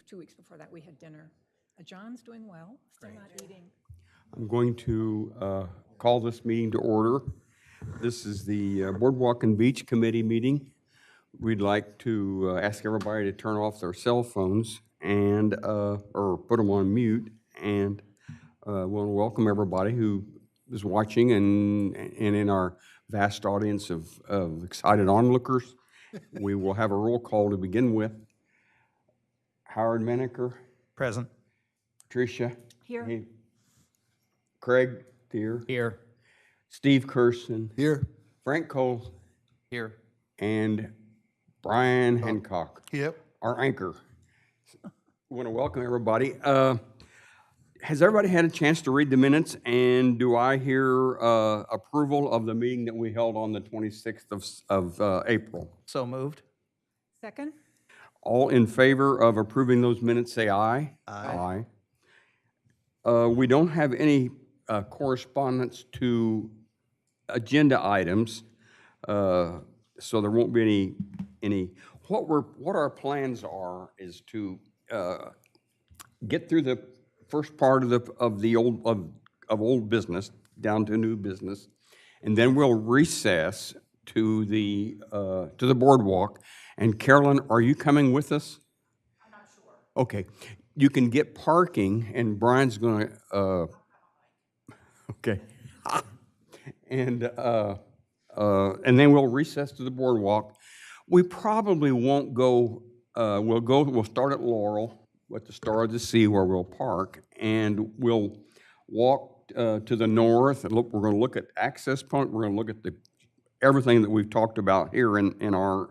2 weeks before that, we had dinner. John's doing well, still not eating. I'm going to call this meeting to order. This is the Boardwalk and Beach Committee meeting. We'd like to ask everybody to turn off their cell phones and, or put them on mute. And we'll welcome everybody who is watching and in our vast audience of excited onlookers. We will have a roll call to begin with. Howard Menaker. Present. Patricia. Here. Hey. Craig Deere. Here. Steve Kirsten. Here. Frank Cole. Here. And Brian Hancock. Yep. Our anchor. We want to welcome everybody. Has everybody had a chance to read the minutes? And do I hear approval of the meeting that we held on the 26th of April? So moved. Second? All in favor of approving those minutes, say aye. Aye. Aye. We don't have any correspondence to agenda items, so there won't be any. What our plans are is to get through the first part of old business down to new business, and then we'll recess to the boardwalk. And Carolyn, are you coming with us? I'm not sure. Okay, you can get parking, and Brian's going to. Okay, and then we'll recess to the boardwalk. We probably won't go. We'll start at Laurel at the Star of the Sea where we'll park, and we'll walk to the north. And look, we're going to look at access point. We're going to look at everything that we've talked about here in our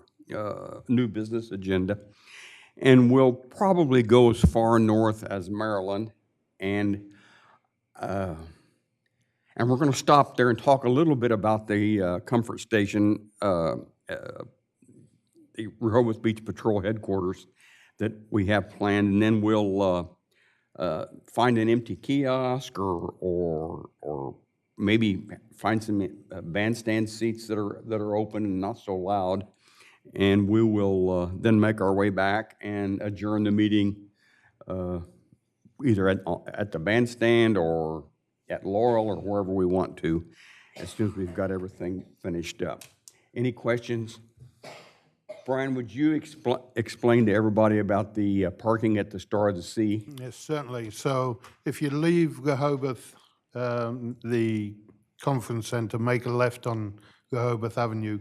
new business agenda. And we'll probably go as far north as Maryland, and we're going to stop there and talk a little bit about the comfort station, the Rehoboth Beach Patrol headquarters that we have planned, and then we'll find an empty kiosk or maybe find some bandstand seats that are open and not so loud, and we will then make our way back and adjourn the meeting either at the bandstand or at Laurel or wherever we want to, as soon as we've got everything finished up. Any questions? Brian, would you explain to everybody about the parking at the Star of the Sea? Yes, certainly. So if you leave Rehoboth, the conference center, make a left on Rehoboth Avenue,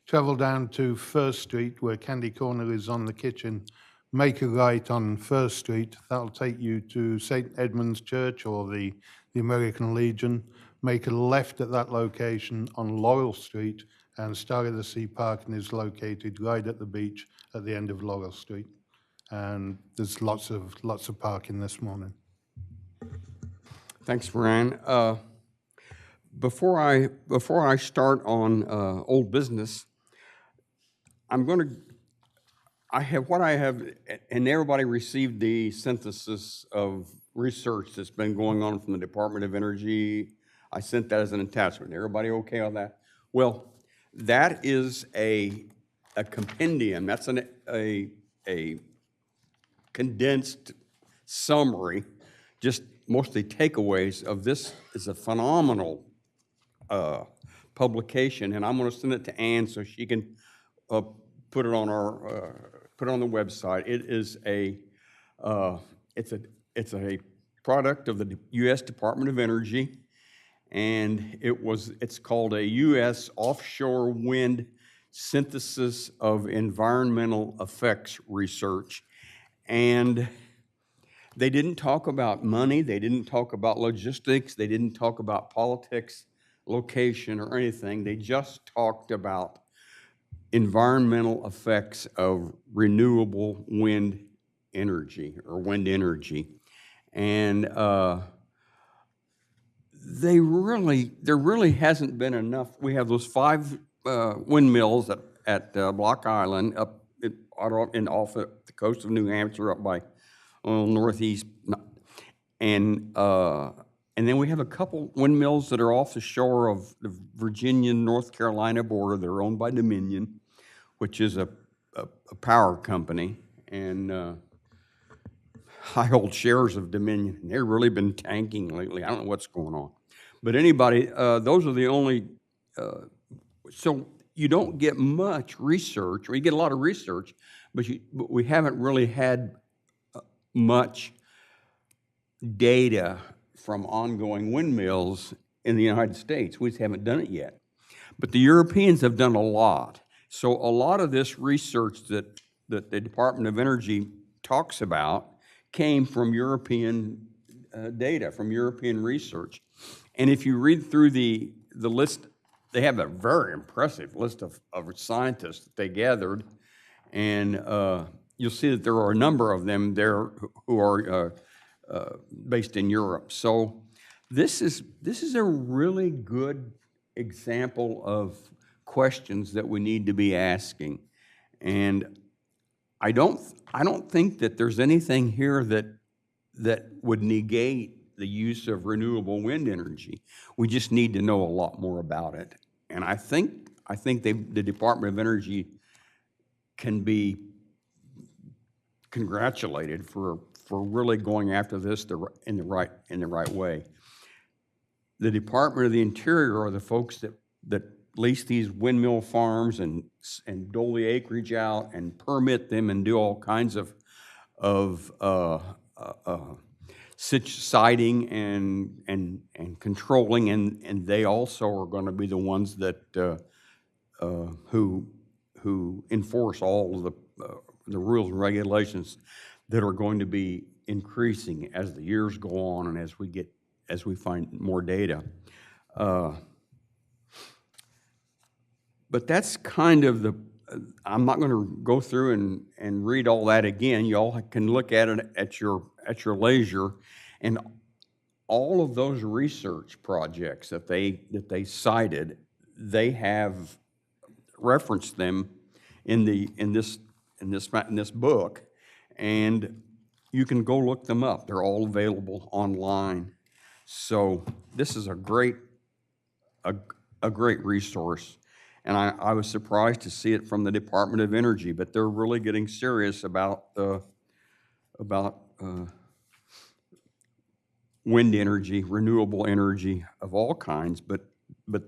travel down to First Street where Candy Corner is on the kitchen, make a right on First Street. That'll take you to St. Edmund's Church or the American Legion. Make a left at that location on Laurel Street, and Star of the Sea parking is located right at the beach at the end of Laurel Street. And there's lots of parking this morning. Thanks, Brian. Before I start on old business, I have, and everybody received the synthesis of research that's been going on from the Department of Energy. I sent that as an attachment. Everybody okay on that? Well, that is a compendium. That's a condensed summary, just mostly takeaways of this. Is a phenomenal publication, and I'm going to send it to Ann so she can put it on the website. It is it's a product of the U.S. Department of Energy, and it's called a U.S. Offshore Wind Synthesis of Environmental Effects Research. And they didn't talk about money, they didn't talk about logistics, they didn't talk about politics, location, or anything. They just talked about environmental effects of renewable wind energy or wind energy. And there really hasn't been enough. We have those 5 windmills at Block Island off the coast of New Hampshire, up by northeast, and then we have a couple windmills that are off the shore of the Virginia-North Carolina border. They're owned by Dominion, which is a power company, and I hold shares of Dominion, and they've really been tanking lately. I don't know what's going on. But anybody, those are the only, so you don't get much research, or you get a lot of research, but we haven't really had much data from ongoing windmills in the United States. We just haven't done it yet. But the Europeans have done a lot. So a lot of this research that the Department of Energy talks about came from European data, from European research. And if you read through the list, they have a very impressive list of scientists that they gathered. And you'll see that there are a number of them there who are based in Europe. So this is a really good example of questions that we need to be asking. And I don't think that there's anything here that would negate the use of renewable wind energy. We just need to know a lot more about it. And I think the Department of Energy can be congratulated for really going after this in the right way. The Department of the Interior are the folks that lease these windmill farms and dole the acreage out and permit them and do all kinds of siting and controlling, and they also are going to be the ones that who enforce all of the rules and regulations that are going to be increasing as the years go on and as we find more data. But that's kind of I'm not going to go through and read all that again. You all can look at it at your leisure. And all of those research projects that they cited, they have referenced them in this book, and you can go look them up. They're all available online. So this is a great resource. And I was surprised to see it from the Department of Energy, but they're really getting serious about wind energy, renewable energy of all kinds, but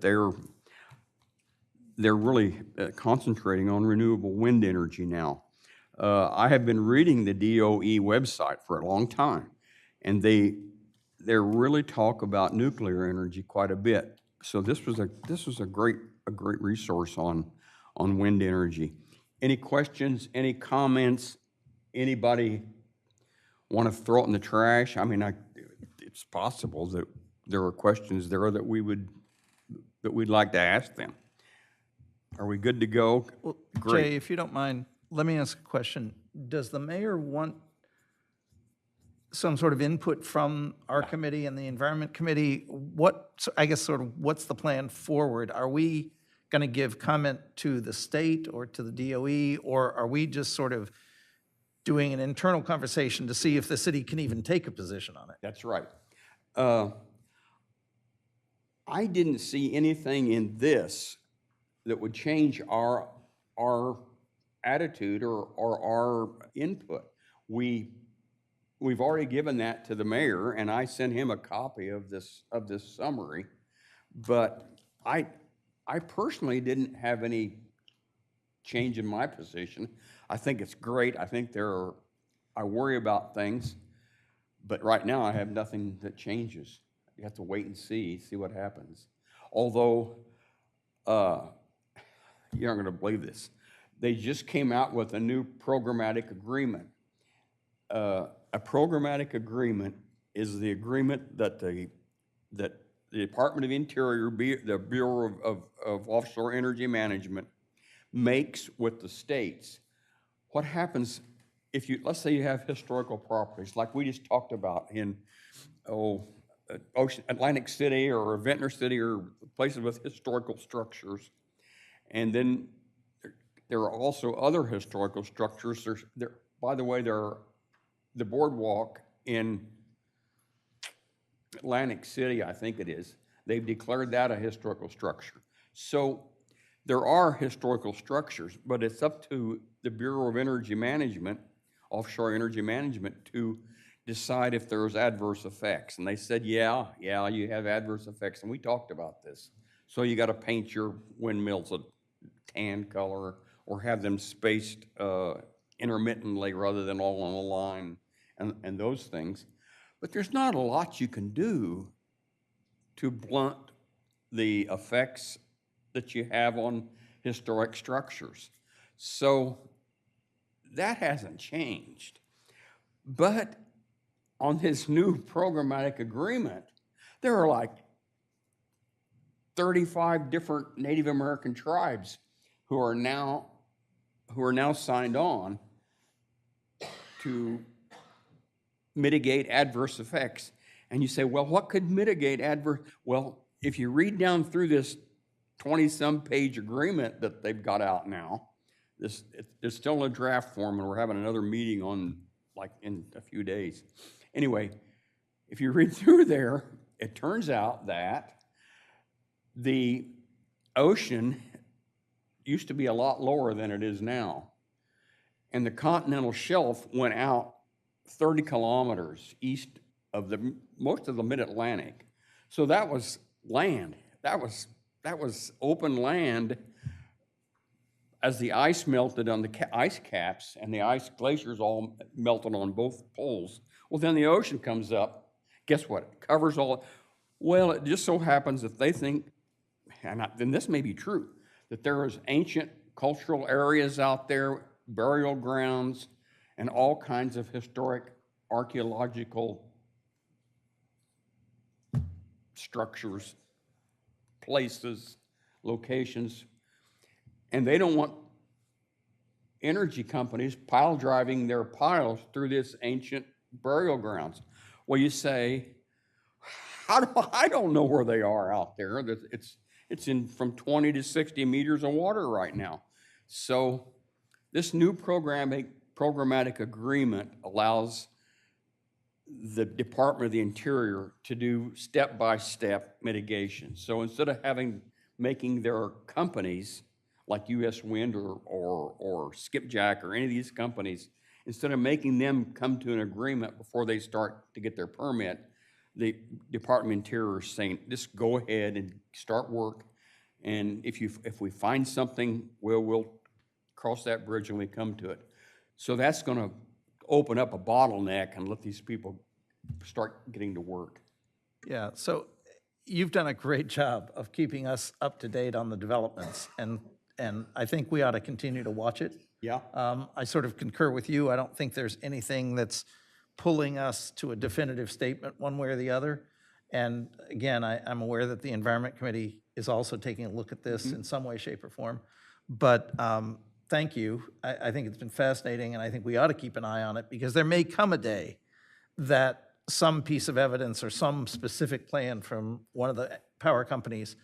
they're really concentrating on renewable wind energy now. I have been reading the DOE website for a long time, and they really talk about nuclear energy quite a bit. So this was a great resource on wind energy. Any questions? Any comments? Anybody want to throw it in the trash? I mean, it's possible that there are questions there that we'd like to ask them. Are we good to go? Well, Great. Jay, if you don't mind, let me ask a question. Does the mayor want some sort of input from our committee and the Environment Committee? What's the plan forward? Are we going to give comment to the state or to the DOE, or are we just sort of doing an internal conversation to see if the city can even take a position on it? That's right. I didn't see anything in this that would change our attitude or our input. We've already given that to the mayor, and I sent him a copy of this summary. But I personally didn't have any change in my position. I think it's great. I think I worry about things, but right now I have nothing that changes. You have to wait and see what happens. Although, you aren't going to believe this. They just came out with a new programmatic agreement. A programmatic agreement is the agreement that the Department of Interior, the Bureau of Offshore Energy Management, makes with the states. What happens if let's say you have historical properties, like we just talked about in Atlantic City or Ventnor City, or places with historical structures, and then there are also other historical structures. By the way, there are the Boardwalk in Atlantic City, I think it is. They've declared that a historical structure. So there are historical structures, but it's up to the Bureau of Energy Management, Offshore Energy Management, to decide if there was adverse effects. And they said, yeah, you have adverse effects, and we talked about this. So you gotta paint your windmills a tan color or have them spaced intermittently rather than all on a line and those things. But there's not a lot you can do to blunt the effects that you have on historic structures. So that hasn't changed. But on this new programmatic agreement, there are like 35 different Native American tribes who are now signed on to mitigate adverse effects. And you say, well, what could mitigate adverse? Well, if you read down through this 20-some page agreement that they've got out now, it's still in a draft form, and we're having another meeting on like in a few days. Anyway, if you read through there, it turns out that the ocean used to be a lot lower than it is now. And the continental shelf went out 30 kilometers east of most of the mid-Atlantic. So that was land. That was open land as the ice melted on the ice caps and the ice glaciers all melted on both poles. Well, then the ocean comes up. Guess what? It covers all. Well, it just so happens that they think, and this may be true, that there is ancient cultural areas out there, burial grounds, and all kinds of historic archaeological structures, places, locations, and they don't want energy companies pile driving their piles through this ancient burial grounds. Well, you say, I don't know where they are out there. It's in from 20 to 60 meters of water right now. So this new programmatic agreement allows the Department of the Interior to do step-by-step mitigation. So instead of making their companies like U.S. Wind or Skipjack or any of these companies, instead of making them come to an agreement before they start to get their permit, the Department of Interior is saying, just go ahead and start work. And if we find something, we'll cross that bridge when we come to it. So that's going to open up a bottleneck and let these people start getting to work. Yeah, so you've done a great job of keeping us up to date on the developments, and I think we ought to continue to watch it. Yeah. I sort of concur with you. I don't think there's anything that's pulling us to a definitive statement one way or the other. And again, I'm aware that the Environment Committee is also taking a look at this in some way, shape, or form. But thank you. I think it's been fascinating, and I think we ought to keep an eye on it, because there may come a day that some piece of evidence or some specific plan from one of the power companies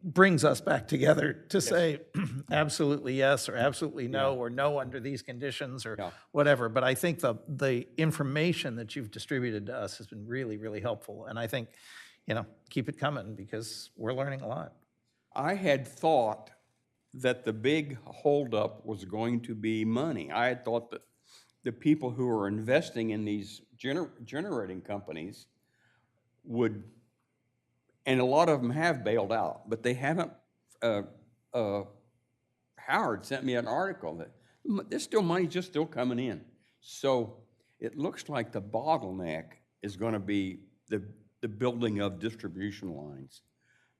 brings us back together to say absolutely yes or absolutely no or no under these conditions or whatever. But I think the information that you've distributed to us has been really, really helpful. And I think, keep it coming, because we're learning a lot. I had thought that the big holdup was going to be money. I had thought that the people who are investing in these generating companies would, and a lot of them have bailed out, but they haven't. Howard sent me an article that there's still money just still coming in. So it looks like the bottleneck is going to be the building of distribution lines.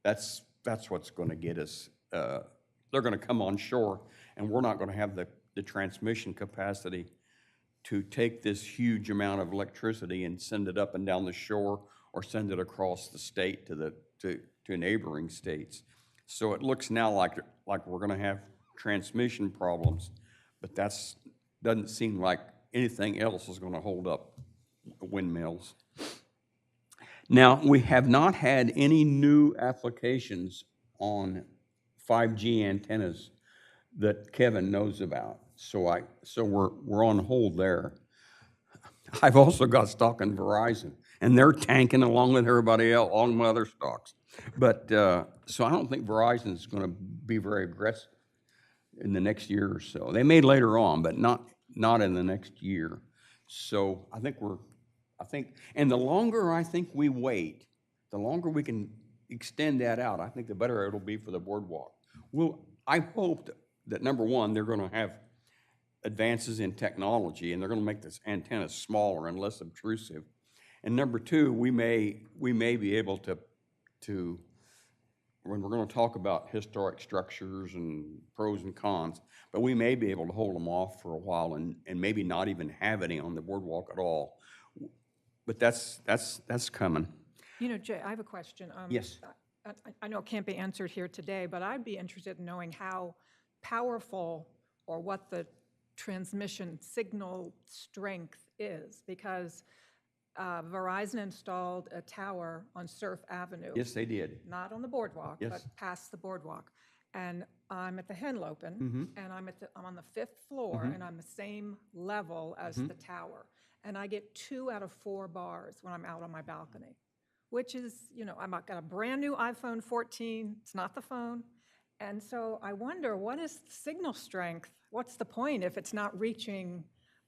That's what's going to get us. They're going to come on shore, and we're not going to have the transmission capacity to take this huge amount of electricity and send it up and down the shore or send it across the state to neighboring states. So it looks now like we're going to have transmission problems, but doesn't seem like anything else is going to hold up windmills. Now, we have not had any new applications on 5G antennas that Kevin knows about. So we're on hold there. I've also got stock in Verizon, and they're tanking along with everybody else, all my other stocks. But so I don't think Verizon is going to be very aggressive in the next year or so. They may later on, but not in the next year. So I think, and the longer I think we wait, the longer we can extend that out, I think the better it'll be for the boardwalk. I hope that number one, they're gonna have advances in technology and they're gonna make this antenna smaller and less obtrusive. And number two, we may be able to, when we're gonna talk about historic structures and pros and cons, but we may be able to hold them off for a while and maybe not even have any on the boardwalk at all. But that's coming. You know, Jay, I have a question. Yes. I know it can't be answered here today, but I'd be interested in knowing how powerful or what the transmission signal strength is, because Verizon installed a tower on Surf Avenue. Yes, they did. Not on the boardwalk, Yes. but past the boardwalk. And I'm at the Henlopen, and I'm on the 5th floor, and I'm the same level as the tower. And I get 2 out of 4 bars when I'm out on my balcony, which is, you know, I've got a brand new iPhone 14. It's not the phone. And so I wonder, what is the signal strength? What's the point if it's not reaching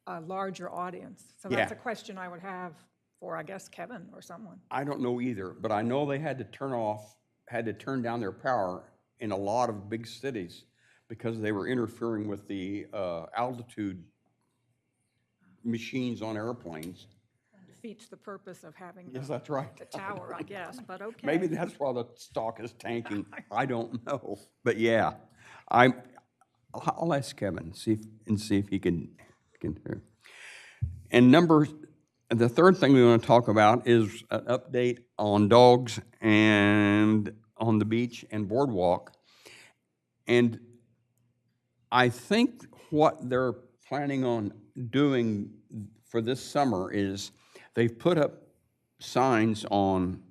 a larger audience? So that's Yeah. a question I would have for, I guess, Kevin or someone. I don't know either, but I know they had to turn down their power in a lot of big cities because they were interfering with the altitude machines on airplanes. Defeats the purpose of having Yes, the that's right. tower, I guess, but okay. Maybe that's why the stock is tanking. I don't know. But yeah, I'll ask Kevin, see if he can hear. And the third thing we want to talk about is an update on dogs and on the beach and boardwalk. And I think what they're planning on doing for this summer is they've put up signs on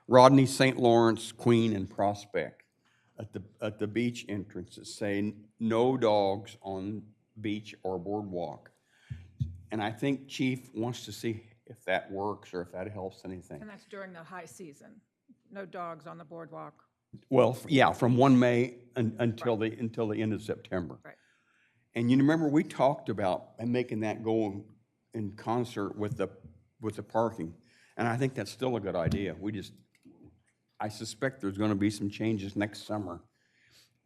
Rodney, St. Lawrence, Queen, and Prospect at the beach entrances saying no dogs on beach or boardwalk. And I think Chief wants to see if that works or if that helps anything. And that's during the high season. No dogs on the boardwalk. Well, yeah, from 1 May until the end of September. Right. And you remember we talked about making that go in concert with the parking, and I think that's still a good idea. I suspect there's going to be some changes next summer,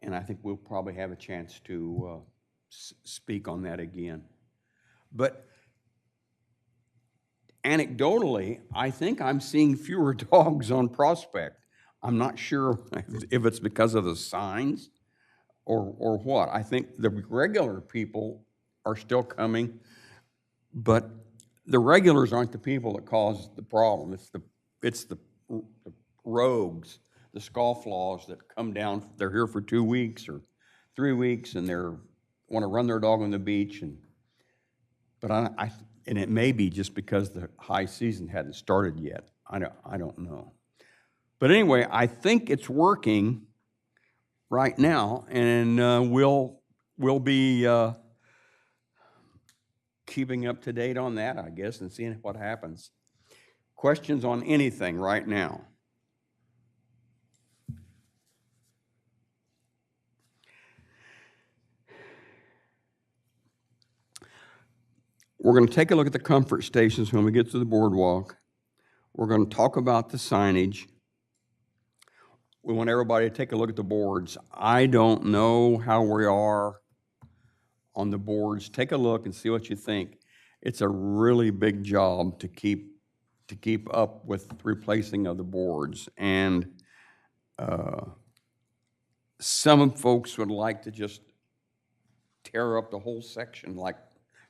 and I think we'll probably have a chance to speak on that again. But anecdotally, I think I'm seeing fewer dogs on Prospect. I'm not sure if it's because of the signs or what. I think the regular people are still coming, but the regulars aren't the people that cause the problem. It's the rogues, the scofflaws that come down. They're here for 2 weeks or 3 weeks, and want to run their dog on the beach. But and it may be just because the high season hadn't started yet. I don't know. But anyway, I think it's working right now, and we'll be keeping up to date on that, I guess, and seeing what happens. Questions on anything right now? We're going to take a look at the comfort stations when we get to the boardwalk. We're going to talk about the signage. We want everybody to take a look at the boards. I don't know how we are on the boards. Take a look and see what you think. It's a really big job to keep up with replacing of the boards. And some folks would like to just tear up the whole section, like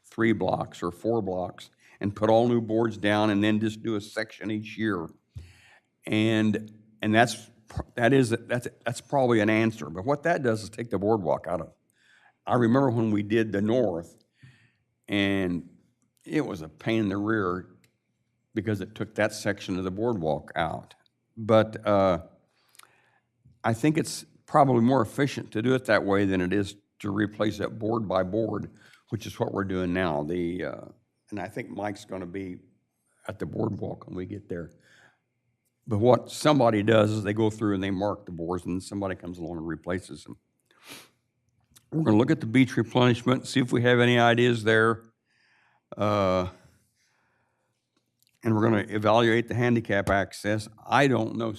3 blocks or 4 blocks, and put all new boards down and then just do a section each year. And that's probably an answer. But what that does is take the boardwalk out of. I remember when we did the north, and it was a pain in the rear because it took that section of the boardwalk out. But I think it's probably more efficient to do it that way than it is to replace it board by board, which is what we're doing now. And I think Mike's going to be at the boardwalk when we get there. But what somebody does is they go through and they mark the boards, and somebody comes along and replaces them. We're going to look at the beach replenishment, see if we have any ideas there. And we're going to evaluate the handicap access. I don't know.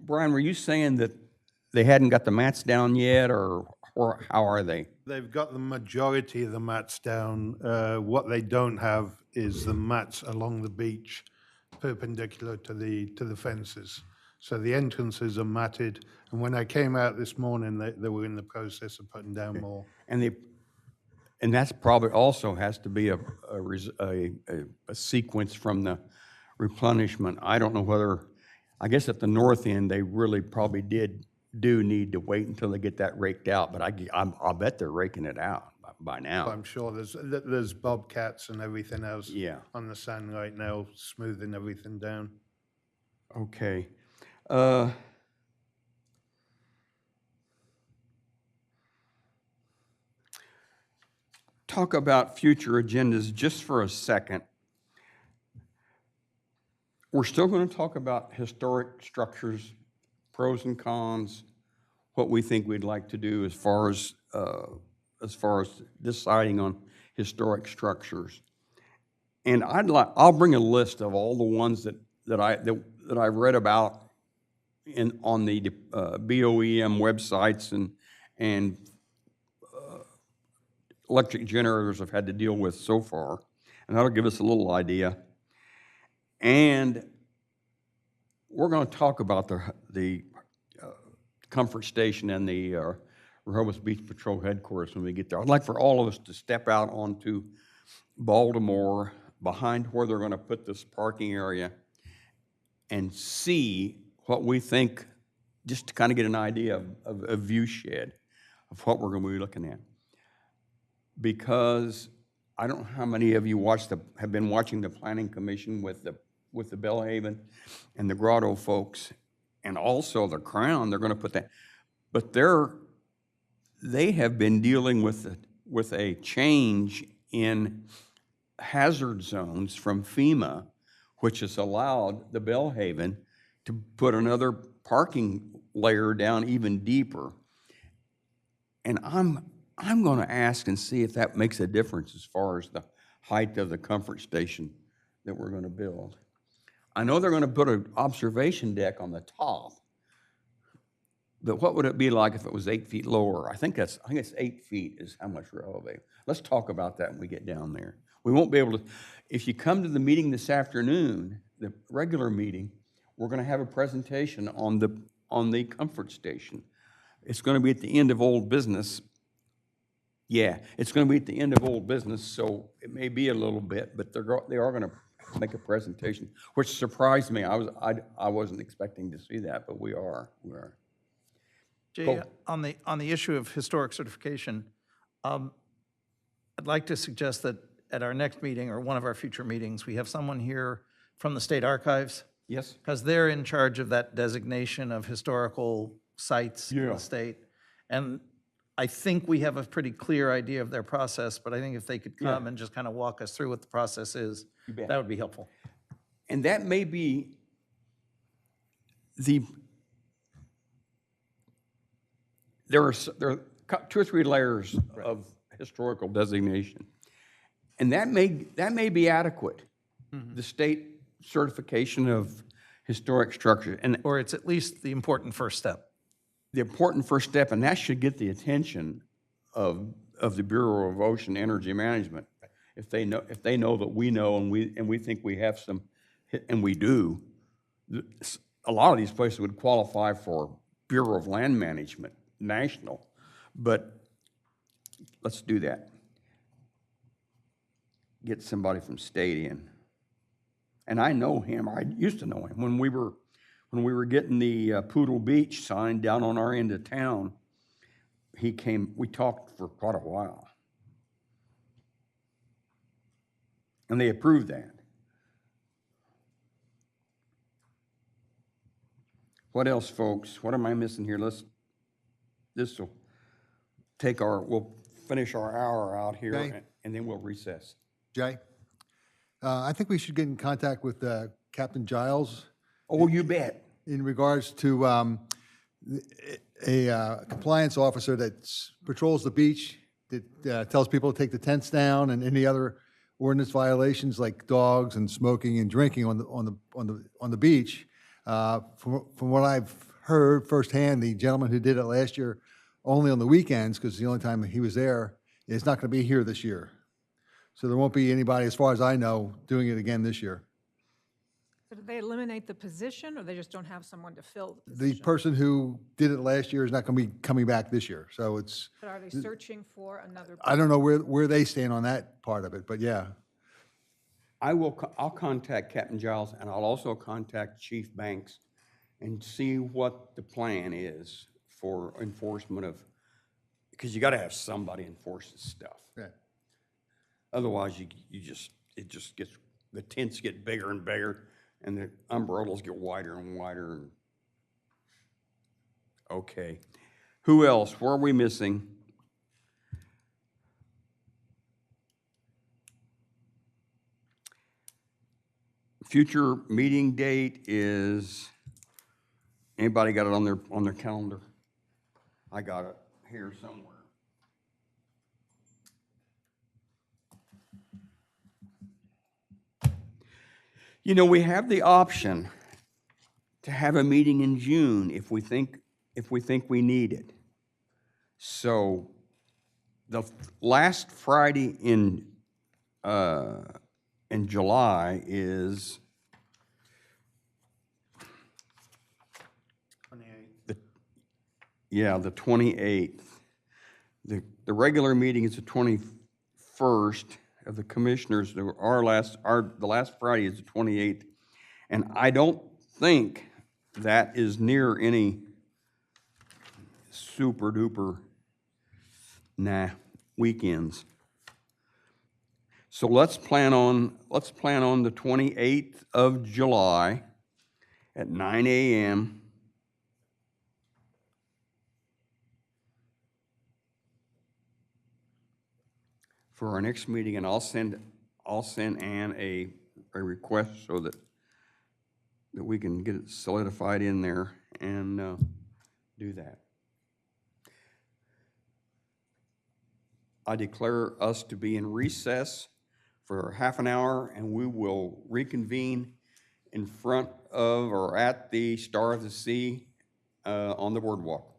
Brian, were you saying that they hadn't got the mats down yet, or how are they? They've got the majority of the mats down. What they don't have is the mats along the beach, perpendicular to the fences. So the entrances are matted, and when I came out this morning, they were in the process of putting down more. And that's probably also has to be a sequence from the replenishment. I don't know whether, I guess at the north end, they really probably do need to wait until they get that raked out, but I'll bet they're raking it out by now. I'm sure there's bobcats and everything else Yeah. on the sand right now, smoothing everything down. Okay. Talk about future agendas just for a second. We're still going to talk about historic structures, pros and cons, what we think we'd like to do as far as deciding on historic structures. And I'll bring a list of all the ones that I've read about on the BOEM websites and electric generators have had to deal with so far, and that'll give us a little idea. And we're going to talk about the comfort station and the Rehoboth Beach Patrol headquarters when we get there. I'd like for all of us to step out onto Baltimore, behind where they're going to put this parking area, and see what we think, just to kind of get an idea of a view shed of what we're going to be looking at. Because I don't know how many of you have been watching the Planning Commission with the Bellhaven and the Grotto folks, and also the Crown. They're going to put that, but they have been dealing with a change in hazard zones from FEMA, which has allowed the Bellhaven to put another parking layer down even deeper. And I'm going to ask and see if that makes a difference as far as the height of the comfort station that we're going to build. I know they're going to put an observation deck on the top, but what would it be like if it was 8 feet lower? I think it's 8 feet is how much we're elevated. Let's talk about that when we get down there. We won't be able to, if you come to the meeting this afternoon, the regular meeting, we're going to have a presentation on the comfort station. It's going to be at the end of old business. Yeah, it's going to be at the end of old business, so it may be a little bit, but they are going to make a presentation, which surprised me. I wasn't expecting to see that, but we are. Jay, Cool. on the issue of historic certification, I'd like to suggest that at our next meeting or one of our future meetings, we have someone here from the state archives, Yes? because they're in charge of that designation of historical sites in Yeah. the state. And I think we have a pretty clear idea of their process, but I think if they could come and just kind of walk us through what the process is, You bet. that would be helpful. And that may be there are 2 or 3 layers of historical designation. And that may be adequate, the state certification of historic structure. And Or it's at least the important first step. the important first step, and that should get the attention of the Bureau of Ocean Energy Management. If they know that we know and we think we have some, and we do, a lot of these places would qualify for Bureau of Land Management, national, but let's do that. Get somebody from state in. And I know him, I used to know him, when we were getting the Poodle Beach sign down on our end of town, he came, we talked for quite a while. And they approved that. What else, folks? What am I missing here? This will we'll finish our hour out here, Okay. and then we'll recess. Jay, I think we should get in contact with Captain Giles Oh, you bet. in regards to a compliance officer that patrols the beach that tells people to take the tents down and any other ordinance violations like dogs and smoking and drinking on the beach. From what I've heard firsthand, the gentleman who did it last year only on the weekends, because the only time he was there, is not going to be here this year. So there won't be anybody, as far as I know, doing it again this year. So did they eliminate the position, or they just don't have someone to fill the The position? person who did it last year is not going to be coming back this year. So it's, But are they searching for another? I don't know where they stand on that part of it, but yeah. I'll contact Captain Giles, and I'll also contact Chief Banks and see what the plan is for enforcement of, because you got to have somebody enforce this stuff. Yeah. Otherwise, it just gets, the tents get bigger and bigger, and the umbrellas get wider and wider. Okay. Who else? Where are we missing? Future meeting date is, anybody got it on their calendar? I got it here somewhere. You know, we have the option to have a meeting in June if we think we need it. So the last Friday in July is the 28th. The regular meeting is the 21st of the commissioners. The last Friday is the 28th, and I don't think that is near any super duper weekends. So let's plan on the 28th of July at 9 a.m. for our next meeting, and I'll send Ann a request so that we can get it solidified in there and do that. I declare us to be in recess for half an hour, and we will reconvene in front of or at the Star of the Sea on the boardwalk.